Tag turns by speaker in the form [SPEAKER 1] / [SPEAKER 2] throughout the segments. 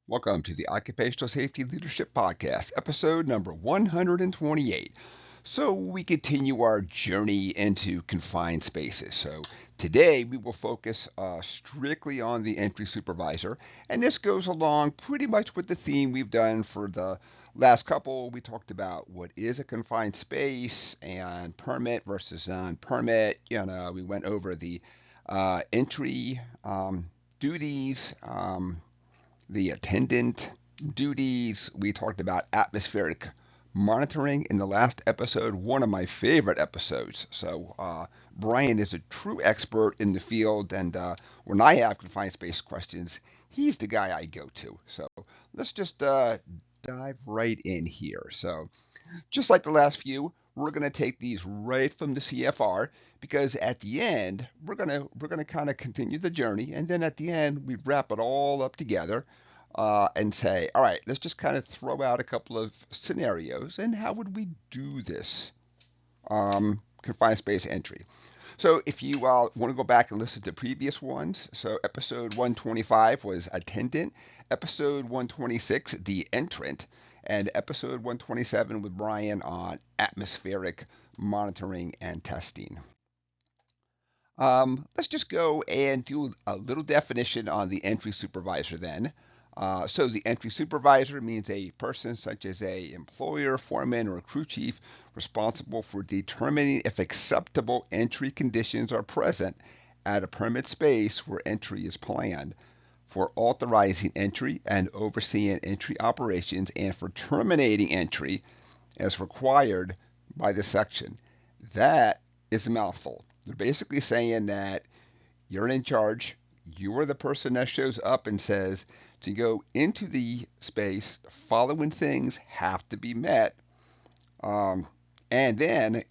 [SPEAKER 1] Welcome to the Occupational Safety Leadership Podcast, episode number 128. So, we continue our journey into confined spaces. So, today we will focus strictly on the entry supervisor, and this goes along pretty much with the theme we've done for the last couple. We talked about what is a confined space and permit versus non-permit. We went over the entry duties. The attendant duties. We talked about atmospheric monitoring in the last episode, one of my favorite episodes. So Brian is a true expert in the field, and when I have confined space questions, he's the guy I go to. So let's just dive right in here. So just like the last few, we're going to take these right from the CFR because at the end we're gonna kind of continue the journey, and then at the end we wrap it all up together and say, all right, let's just kind of throw out a couple of scenarios and how would we do this confined space entry. So if you want to go back and listen to previous ones, so episode 125 was attendant, episode 126 the entrant, and episode 127 with Brian on atmospheric monitoring and testing. Let's just go and do a little definition on the entry supervisor then. So the entry supervisor means a person such as a employer, foreman, or crew chief responsible for determining if acceptable entry conditions are present at a permit space where entry is planned, for authorizing entry and overseeing entry operations, and for terminating entry as required by the section. That is a mouthful. They're basically saying that you're in charge. You are the person that shows up and says to go into the space, the following things have to be met. And then,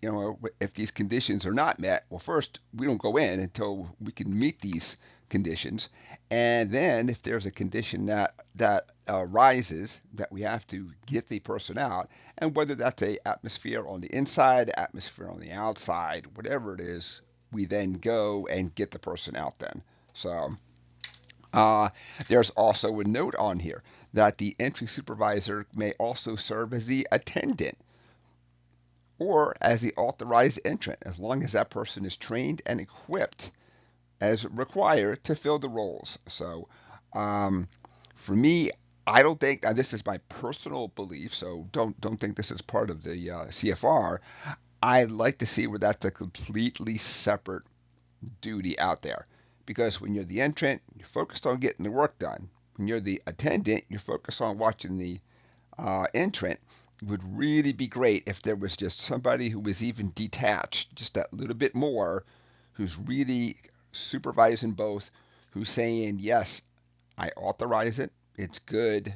[SPEAKER 1] if these conditions are not met, well, first, we don't go in until we can meet these conditions. And then if there's a condition that arises that we have to get the person out, and whether that's a atmosphere on the inside, atmosphere on the outside, whatever it is, we then go and get the person out then. So there's also a note on here that the entry supervisor may also serve as the attendant or as the authorized entrant, as long as that person is trained and equipped as required to fill the roles. So for me, I don't think, this is my personal belief, so don't think this is part of the CFR. I'd like to see where that's a completely separate duty out there. Because when you're the entrant, you're focused on getting the work done. When you're the attendant, you're focused on watching the entrant. It would really be great if there was just somebody who was even detached, just that little bit more, who's really supervising both, who's saying, yes, I authorize it, it's good,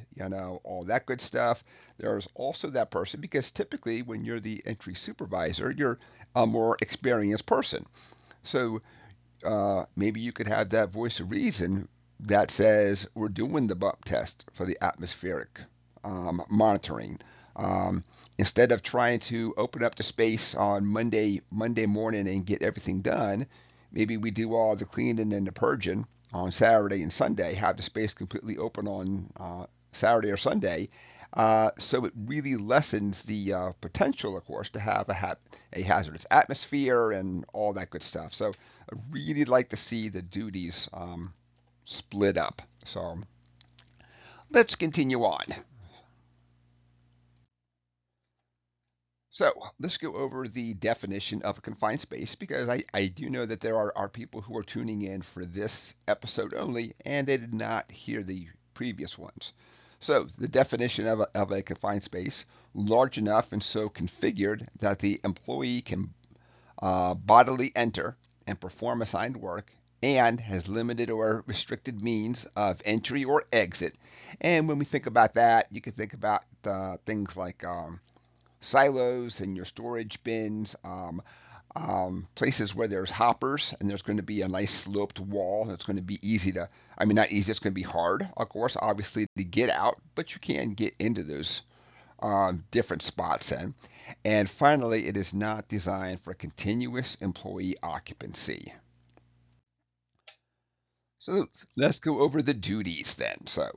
[SPEAKER 1] all that good stuff. There's also that person, because typically when you're the entry supervisor, you're a more experienced person. So maybe you could have that voice of reason that says we're doing the bump test for the atmospheric monitoring. Instead of trying to open up the space on Monday morning and get everything done, maybe we do all the cleaning and the purging on Saturday and Sunday, have the space completely open on Saturday or Sunday. So it really lessens the potential, of course, to have a hazardous atmosphere and all that good stuff. So I really like to see the duties split up. So let's continue on. So let's go over the definition of a confined space, because I do know that there are people who are tuning in for this episode only, and they did not hear the previous ones. So the definition of a confined space: large enough and so configured that the employee can bodily enter and perform assigned work, and has limited or restricted means of entry or exit. And when we think about that, you can think about things like silos and your storage bins, places where there's hoppers and there's going to be a nice sloped wall that's going to be easy to, not easy, it's going to be hard, of course, obviously, to get out, but you can get into those different spots then. And finally, it is not designed for continuous employee occupancy. So let's go over the duties then. So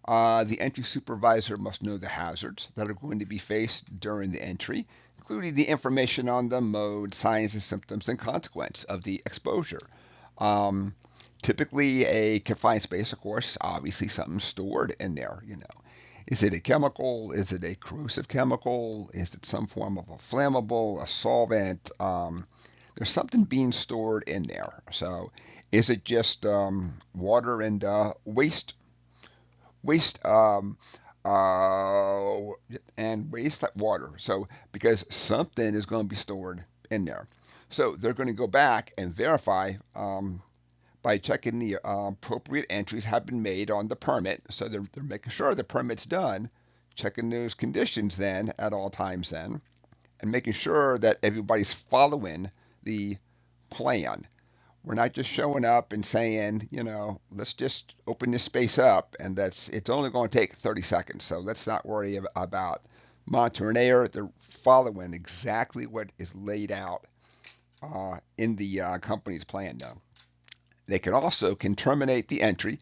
[SPEAKER 1] The entry supervisor must know the hazards that are going to be faced during the entry, including the information on the mode, signs and symptoms, and consequence of the exposure. Um, Typically, a confined space, of course, obviously something stored in there. Is it a chemical? Is it a corrosive chemical? Is it some form of a flammable, a solvent? There's something being stored in there. So, is it just water and waste uh, and waste like water? So, because something is going to be stored in there. So they're going to go back and verify by checking the appropriate entries have been made on the permit. So they're making sure the permit's done, checking those conditions then at all times then, and making sure that everybody's following the plan. We're not just showing up and saying, let's just open this space up, and it's only going to take 30 seconds. So let's not worry about monitoring air. They're following exactly what is laid out in the company's plan now. They can terminate the entry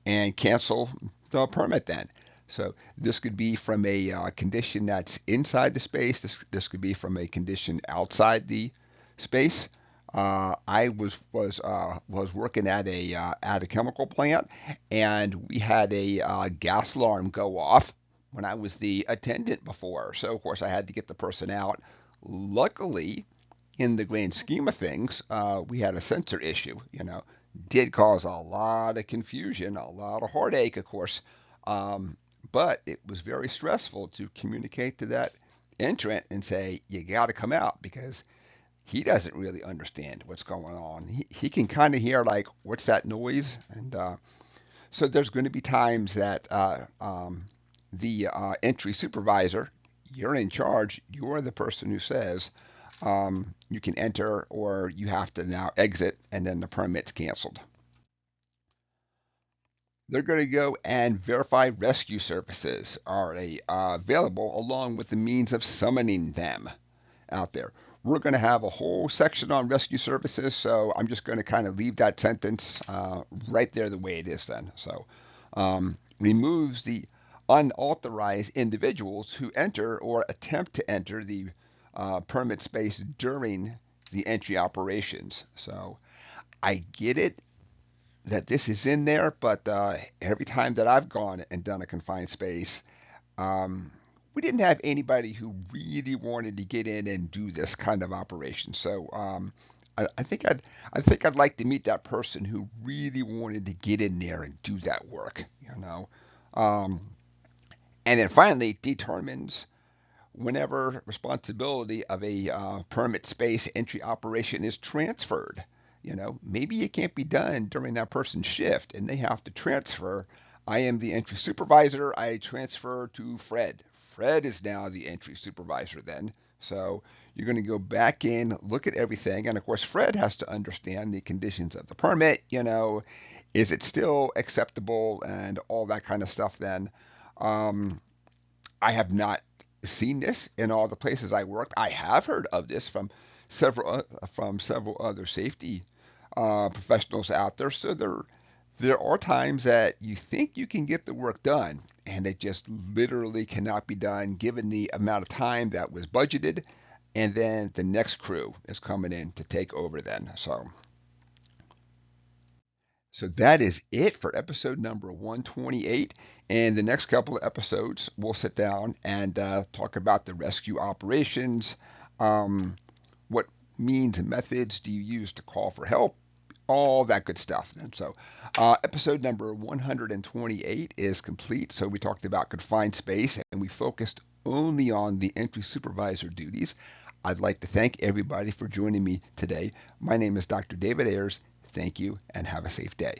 [SPEAKER 1] and cancel the permit then. So this could be from a condition that's inside the space. This could be from a condition outside the space. I was working at a chemical plant, and we had a gas alarm go off when I was the attendant before. So of course I had to get the person out. Luckily, in the grand scheme of things, we had a sensor issue. Did cause a lot of confusion, a lot of heartache, of course. But it was very stressful to communicate to that entrant and say, you got to come out, because he doesn't really understand what's going on. He can kind of hear, like, what's that noise? And so there's going to be times that the entry supervisor, you're in charge, you're the person who says, you can enter or you have to now exit, and then the permit's canceled. They're going to go and verify rescue services are available, along with the means of summoning them out there. We're going to have a whole section on rescue services, so I'm just going to kind of leave that sentence right there the way it is then. So, removes the unauthorized individuals who enter or attempt to enter the permit space during the entry operations. So I get it that this is in there, but every time that I've gone and done a confined space, we didn't have anybody who really wanted to get in and do this kind of operation. So I think I'd like to meet that person who really wanted to get in there and do that work. Um, and then finally determines whenever responsibility of a permit space entry operation is transferred. Maybe it can't be done during that person's shift and they have to transfer. I am the entry supervisor. I transfer to Fred. Fred is now the entry supervisor then. So you're going to go back in, look at everything. And of course, Fred has to understand the conditions of the permit. Is it still acceptable and all that kind of stuff then. I have not seen this in all the places I worked. I have heard of this from several other safety professionals out there. So there are times that you think you can get the work done, and it just literally cannot be done given the amount of time that was budgeted, and then the next crew is coming in to take over then. So that is it for episode number 128. And the next couple of episodes, we'll sit down and talk about the rescue operations. What means and methods do you use to call for help? All that good stuff. And so episode number 128 is complete. So we talked about confined space, and we focused only on the entry supervisor duties. I'd like to thank everybody for joining me today. My name is Dr. David Ayers. Thank you, and have a safe day.